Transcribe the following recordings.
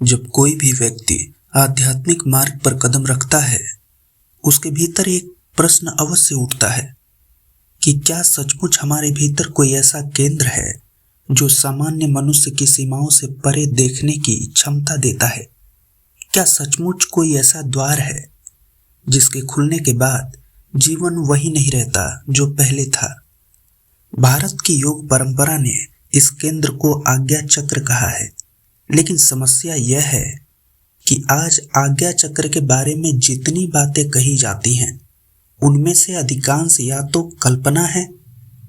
जब कोई भी व्यक्ति आध्यात्मिक मार्ग पर कदम रखता है, उसके भीतर एक प्रश्न अवश्य उठता है कि क्या सचमुच हमारे भीतर कोई ऐसा केंद्र है जो सामान्य मनुष्य की सीमाओं से परे देखने की क्षमता देता है। क्या सचमुच कोई ऐसा द्वार है जिसके खुलने के बाद जीवन वही नहीं रहता जो पहले था। भारत की योग परंपरा ने इस केंद्र को आज्ञा चक्र कहा है, लेकिन समस्या यह है कि आज आज्ञा चक्र के बारे में जितनी बातें कही जाती हैं, उनमें से अधिकांश या तो कल्पना है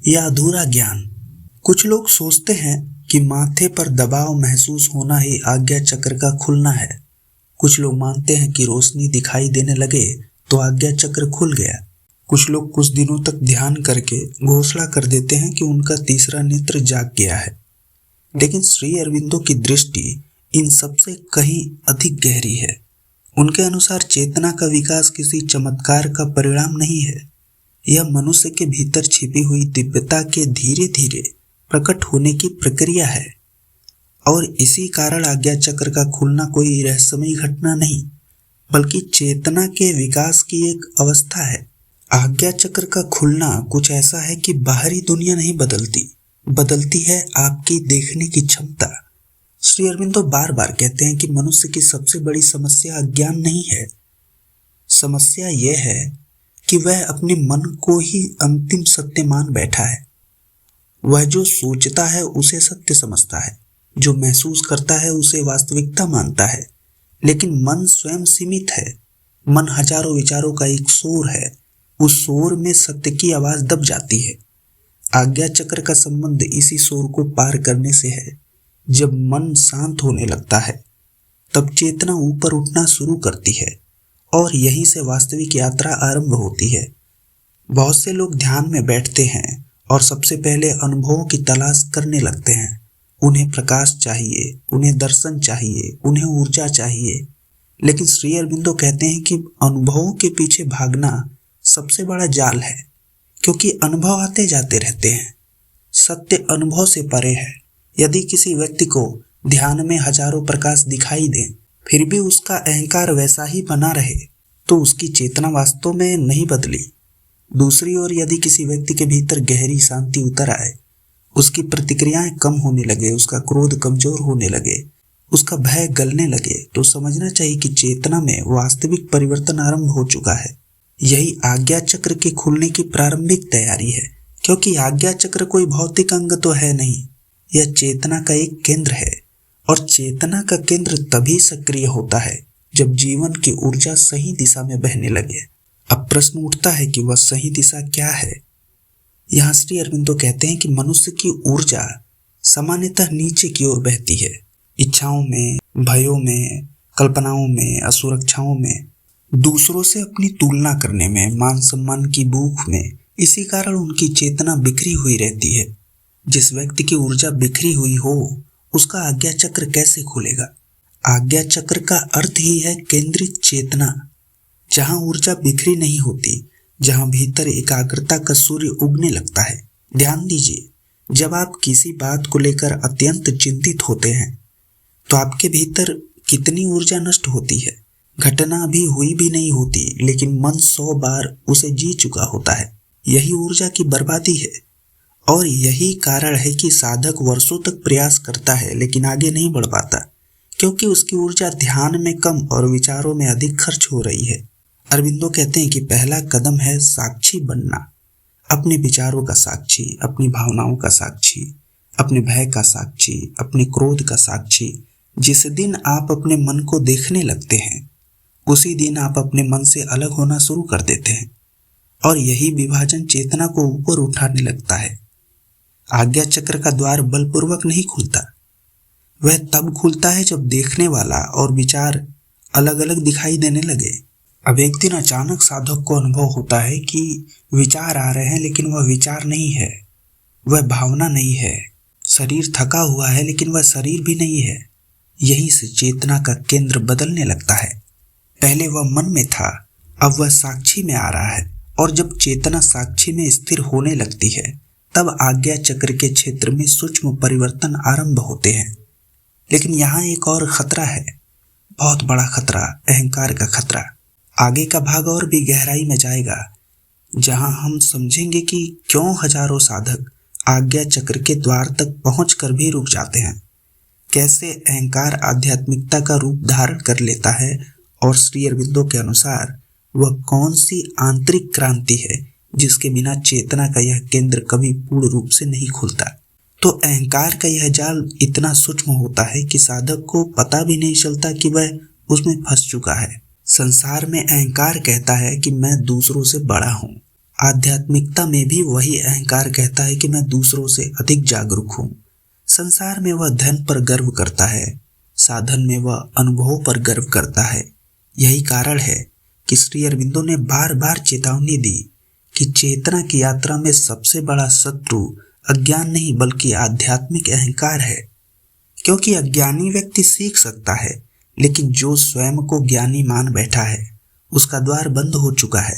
या अधूरा ज्ञान। कुछ लोग सोचते हैं कि माथे पर दबाव महसूस होना ही आज्ञा चक्र का खुलना है। कुछ लोग मानते हैं कि रोशनी दिखाई देने लगे तो आज्ञा चक्र खुल गया। कुछ लोग कुछ दिनों तक ध्यान करके घोषणा कर देते हैं कि उनका तीसरा नेत्र जाग गया है। लेकिन श्री अरविंदो की दृष्टि इन सबसे कहीं अधिक गहरी है। उनके अनुसार चेतना का विकास किसी चमत्कार का परिणाम नहीं है। यह मनुष्य के भीतर छिपी हुई दिव्यता के धीरे धीरे प्रकट होने की प्रक्रिया है और इसी कारण आज्ञा चक्र का खुलना कोई रहस्यमयी घटना नहीं, बल्कि चेतना के विकास की एक अवस्था है। आज्ञा चक्र का खुलना कुछ ऐसा है कि बाहरी दुनिया नहीं बदलती है आपकी देखने की क्षमता। श्री अरविंदो बार बार कहते हैं कि मनुष्य की सबसे बड़ी समस्या अज्ञान नहीं है। समस्या यह है कि वह अपने मन को ही अंतिम सत्य मान बैठा है। वह जो सोचता है उसे सत्य समझता है, जो महसूस करता है उसे वास्तविकता मानता है। लेकिन मन स्वयं सीमित है। मन हजारों विचारों का एक शोर है। उस शोर में सत्य की आवाज दब जाती है। आज्ञा चक्र का संबंध इसी शोर को पार करने से है। जब मन शांत होने लगता है, तब चेतना ऊपर उठना शुरू करती है और यहीं से वास्तविक यात्रा आरंभ होती है। बहुत से लोग ध्यान में बैठते हैं और सबसे पहले अनुभवों की तलाश करने लगते हैं। उन्हें प्रकाश चाहिए, उन्हें दर्शन चाहिए, उन्हें ऊर्जा चाहिए। लेकिन श्री अरविंदो कहते हैं कि अनुभवों के पीछे भागना सबसे बड़ा जाल है, क्योंकि अनुभव आते जाते रहते हैं। सत्य अनुभव से परे है। यदि किसी व्यक्ति को ध्यान में हजारों प्रकाश दिखाई दें, फिर भी उसका अहंकार वैसा ही बना रहे, तो उसकी चेतना वास्तव में नहीं बदली। दूसरी ओर यदि किसी व्यक्ति के भीतर गहरी शांति उतर आए, उसकी प्रतिक्रियाएं कम होने लगे, उसका क्रोध कमजोर होने लगे, उसका भय गलने लगे, तो समझना चाहिए कि चेतना में वास्तविक परिवर्तन आरंभ हो चुका है। यही आज्ञा चक्र के खुलने की प्रारंभिक तैयारी है, क्योंकि आज्ञा चक्र कोई भौतिक अंग तो है नहीं, यह चेतना का एक केंद्र है। और चेतना का केंद्र तभी सक्रिय होता है जब जीवन की ऊर्जा सही दिशा में बहने लगे। अब प्रश्न उठता है कि वह सही दिशा क्या है। यहाँ श्री अरविंदो कहते हैं कि मनुष्य की ऊर्जा सामान्यतः नीचे की ओर बहती है। इच्छाओं में, भयों में, कल्पनाओं में, असुरक्षाओं में, दूसरों से अपनी तुलना करने में, मान सम्मान की भूख में। इसी कारण उनकी चेतना बिखरी हुई रहती है। जिस व्यक्ति की ऊर्जा बिखरी हुई हो, उसका आज्ञा चक्र कैसे खुलेगा? आज्ञा चक्र का अर्थ ही है केंद्रित चेतना, जहां ऊर्जा बिखरी नहीं होती, जहां भीतर एकाग्रता का सूर्य उगने लगता है। ध्यान दीजिए, जब आप किसी बात को लेकर अत्यंत चिंतित होते हैं, तो आपके भीतर कितनी ऊर्जा नष्ट होती है। घटना अभी हुई भी नहीं होती, लेकिन मन 100 बार उसे जी चुका होता है। यही ऊर्जा की बर्बादी है और यही कारण है कि साधक वर्षों तक प्रयास करता है लेकिन आगे नहीं बढ़ पाता, क्योंकि उसकी ऊर्जा ध्यान में कम और विचारों में अधिक खर्च हो रही है। अरविंदो कहते हैं कि पहला कदम है साक्षी बनना। अपने विचारों का साक्षी, अपनी भावनाओं का साक्षी, अपने भय का साक्षी, अपने क्रोध का साक्षी। जिस दिन आप अपने मन को देखने लगते हैं, उसी दिन आप अपने मन से अलग होना शुरू कर देते हैं और यही विभाजन चेतना को ऊपर उठाने लगता है। आज्ञा चक्र का द्वार बलपूर्वक नहीं खुलता। वह तब खुलता है जब देखने वाला और विचार अलग अलग दिखाई देने लगे। अब एक दिन अचानक साधक को अनुभव होता है कि विचार आ रहे हैं, लेकिन वह विचार नहीं है, वह भावना नहीं है। शरीर थका हुआ है, लेकिन वह शरीर भी नहीं है। यहीं से चेतना का केंद्र बदलने लगता है। पहले वह मन में था, अब वह साक्षी में आ रहा है और जब चेतना साक्षी में स्थिर होने लगती है, तब आज्ञा चक्र के क्षेत्र में सूक्ष्म परिवर्तन आरंभ होते हैं। लेकिन यहाँ एक और खतरा है। बहुत बड़ा खतरा, अहंकार का खतरा। आगे का भाग और भी गहराई में जाएगा, जहां हम समझेंगे कि क्यों हजारों साधक आज्ञा चक्र के द्वार तक पहुंचकर भी रुक जाते हैं, कैसे अहंकार आध्यात्मिकता का रूप धारण कर लेता है और श्री अरविंदो के अनुसार वह कौन सी आंतरिक क्रांति है जिसके बिना चेतना का यह केंद्र कभी पूर्ण रूप से नहीं खुलता। तो अहंकार का यह जाल इतना सूक्ष्म होता है कि साधक को पता भी नहीं चलता कि वह उसमें फंस चुका है। संसार में अहंकार कहता है कि मैं दूसरों से बड़ा हूँ। आध्यात्मिकता में भी वही अहंकार कहता है कि मैं दूसरों से अधिक जागरूक हूँ। संसार में वह धन पर गर्व करता है, साधन में वह अनुभव पर गर्व करता है। यही कारण है कि श्री अरविंदो ने बार बार चेतावनी दी कि चेतना की यात्रा में सबसे बड़ा शत्रु अज्ञान नहीं बल्कि आध्यात्मिक अहंकार है। क्योंकि अज्ञानी व्यक्ति सीख सकता है, लेकिन जो स्वयं को ज्ञानी मान बैठा है उसका द्वार बंद हो चुका है।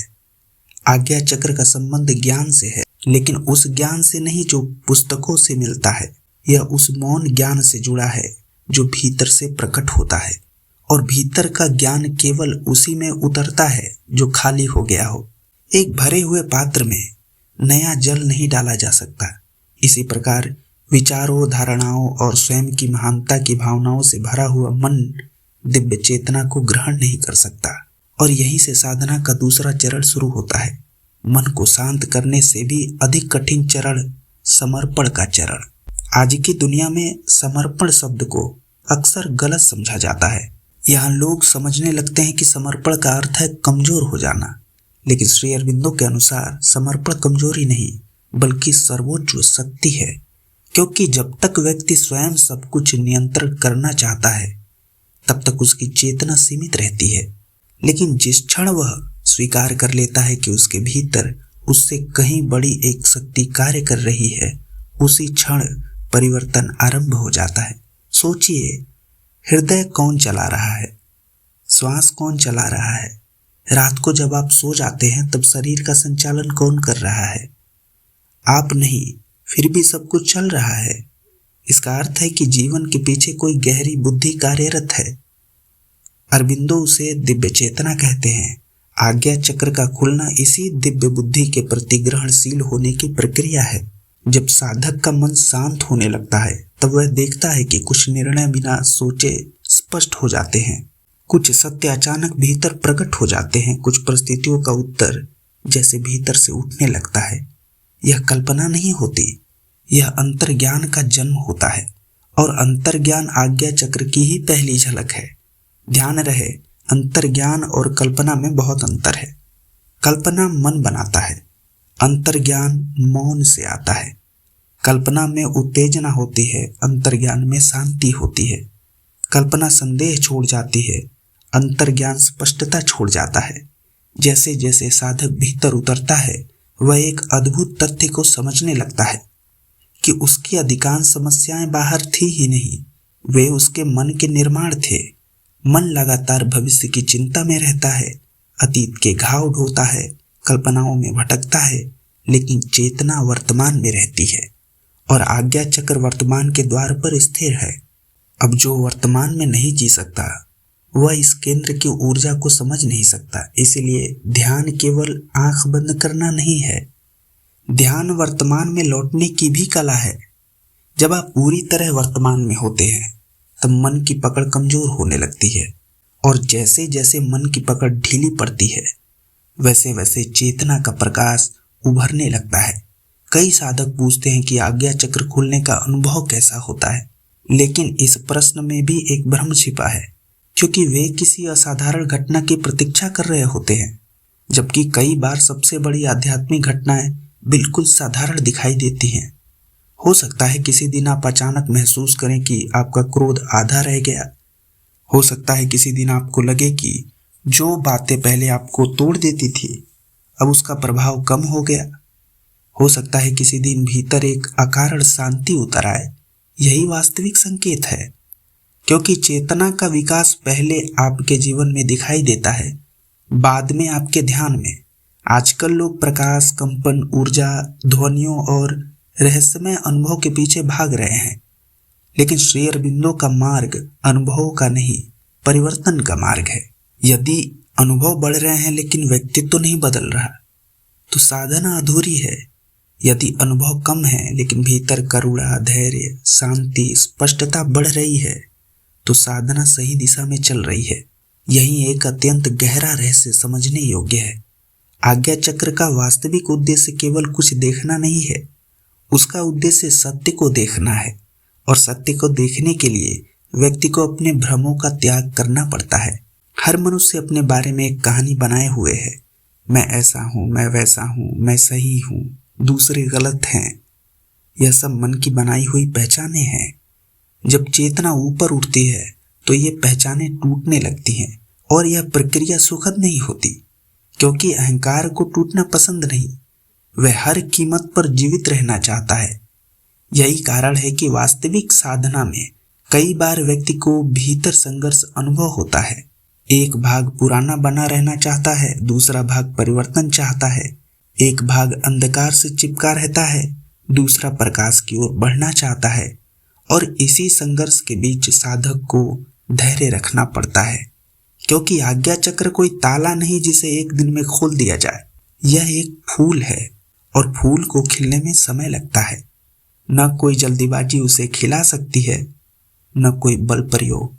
आज्ञा चक्र का संबंध ज्ञान से है, लेकिन उस ज्ञान से नहीं जो पुस्तकों से मिलता है। यह उस मौन ज्ञान से जुड़ा है जो भीतर से प्रकट होता है, और भीतर का ज्ञान केवल उसी में उतरता है जो खाली हो गया हो। एक भरे हुए पात्र में नया जल नहीं डाला जा सकता। इसी प्रकार विचारों, धारणाओं और स्वयं की महानता की भावनाओं से भरा हुआ मन दिव्य चेतना को ग्रहण नहीं कर सकता। और यहीं से साधना का दूसरा चरण शुरू होता है। मन को शांत करने से भी अधिक कठिन चरण समर्पण का चरण। आज की दुनिया में समर्पण शब्द को अक्सर गलत समझा जाता है। यहाँ लोग समझने लगते हैं कि समर्पण का अर्थ है कमजोर हो जाना, लेकिन श्री अरविंदो के अनुसार समर्पण कमजोरी नहीं बल्कि सर्वोच्च शक्ति है। क्योंकि जब तक व्यक्ति स्वयं सब कुछ नियंत्रण करना चाहता है तब तक उसकी चेतना सीमित रहती है, लेकिन जिस क्षण वह स्वीकार कर लेता है कि उसके भीतर उससे कहीं बड़ी एक शक्ति कार्य कर रही है, उसी क्षण परिवर्तन आरंभ हो जाता है। सोचिए, हृदय कौन चला रहा है, श्वास कौन चला रहा है, रात को जब आप सो जाते हैं तब शरीर का संचालन कौन कर रहा है? आप नहीं, फिर भी सब कुछ चल रहा है। इसका अर्थ है कि जीवन के पीछे कोई गहरी बुद्धि कार्यरत है। अरविंदो उसे दिव्य चेतना कहते हैं। आज्ञा चक्र का खुलना इसी दिव्य बुद्धि के प्रति ग्रहणशील होने की प्रक्रिया है। जब साधक का मन शांत होने लगता है तब वह देखता है कि कुछ निर्णय बिना सोचे स्पष्ट हो जाते हैं, कुछ सत्य अचानक भीतर प्रकट हो जाते हैं, कुछ परिस्थितियों का उत्तर जैसे भीतर से उठने लगता है। यह कल्पना नहीं होती, यह अंतर्ज्ञान का जन्म होता है, और अंतर्ज्ञान आज्ञा चक्र की ही पहली झलक है। ध्यान रहे, अंतर्ज्ञान और कल्पना में बहुत अंतर है। कल्पना मन बनाता है, अंतर्ज्ञान मौन से आता है। कल्पना में उत्तेजना होती है, अंतर्ज्ञान में शांति होती है। कल्पना संदेह छोड़ जाती है, अंतर्ज्ञान स्पष्टता छोड़ जाता है। जैसे जैसे साधक भीतर उतरता है वह एक अद्भुत तथ्य को समझने लगता है कि उसकी अधिकांश समस्याएं बाहर थी ही नहीं, वे उसके मन के निर्माण थे। मन लगातार भविष्य की चिंता में रहता है, अतीत के घाव ढोता है, कल्पनाओं में भटकता है, लेकिन चेतना वर्तमान में रहती है और आज्ञा चक्र वर्तमान के द्वार पर स्थिर है। अब जो वर्तमान में नहीं जी सकता वह इस केंद्र की ऊर्जा को समझ नहीं सकता। इसलिए ध्यान केवल आंख बंद करना नहीं है, ध्यान वर्तमान में लौटने की भी कला है। जब आप पूरी तरह वर्तमान में होते हैं तब मन की पकड़ कमजोर होने लगती है, और जैसे जैसे मन की पकड़ ढीली पड़ती है वैसे वैसे चेतना का प्रकाश उभरने लगता है। कई साधक पूछते हैं कि आज्ञा चक्र खुलने का अनुभव कैसा होता है, लेकिन इस प्रश्न में भी एक भ्रम छिपा है, क्योंकि वे किसी असाधारण घटना की प्रतीक्षा कर रहे होते हैं, जबकि कई बार सबसे बड़ी आध्यात्मिक घटनाएं बिल्कुल साधारण दिखाई देती हैं। हो सकता है किसी दिन आप अचानक महसूस करें कि आपका क्रोध आधा रह गया। हो सकता है किसी दिन आपको लगे कि जो बातें पहले आपको तोड़ देती थी अब उसका प्रभाव कम हो गया। हो सकता है किसी दिन भीतर एक अकारण शांति उतर आए। यही वास्तविक संकेत है, क्योंकि चेतना का विकास पहले आपके जीवन में दिखाई देता है, बाद में आपके ध्यान में। आजकल लोग प्रकाश, कंपन, ऊर्जा, ध्वनियों और रहस्यमय अनुभव के पीछे भाग रहे हैं, लेकिन श्री अरविंदो का मार्ग अनुभव का नहीं परिवर्तन का मार्ग है। यदि अनुभव बढ़ रहे हैं लेकिन व्यक्तित्व तो नहीं बदल रहा, तो साधना अधूरी है। यदि अनुभव कम है लेकिन भीतर करुणा, धैर्य, शांति, स्पष्टता बढ़ रही है, तो साधना सही दिशा में चल रही है। यही एक अत्यंत गहरा रहस्य समझने योग्य है। आज्ञा चक्र का वास्तविक उद्देश्य केवल कुछ देखना नहीं है, उसका उद्देश्य सत्य को देखना है। और सत्य को देखने के लिए व्यक्ति को अपने भ्रमों का त्याग करना पड़ता है। हर मनुष्य अपने बारे में एक कहानी बनाए हुए है। मैं ऐसा हूँ, मैं वैसा हूँ, मैं सही हूँ, दूसरे गलत हैं। यह सब मन की बनाई हुई पहचानें हैं। जब चेतना ऊपर उठती है तो ये पहचानें टूटने लगती हैं, और यह प्रक्रिया सुखद नहीं होती, क्योंकि अहंकार को टूटना पसंद नहीं। वह हर कीमत पर जीवित रहना चाहता है। यही कारण है कि वास्तविक साधना में कई बार व्यक्ति को भीतर संघर्ष अनुभव होता है। एक भाग पुराना बना रहना चाहता है, दूसरा भाग परिवर्तन चाहता है। एक भाग अंधकार से चिपका रहता है, दूसरा प्रकाश की ओर बढ़ना चाहता है। और इसी संघर्ष के बीच साधक को धैर्य रखना पड़ता है, क्योंकि आज्ञा चक्र कोई ताला नहीं जिसे एक दिन में खोल दिया जाए। यह एक फूल है, और फूल को खिलने में समय लगता है। न कोई जल्दीबाजी उसे खिला सकती है, न कोई बल प्रयोग।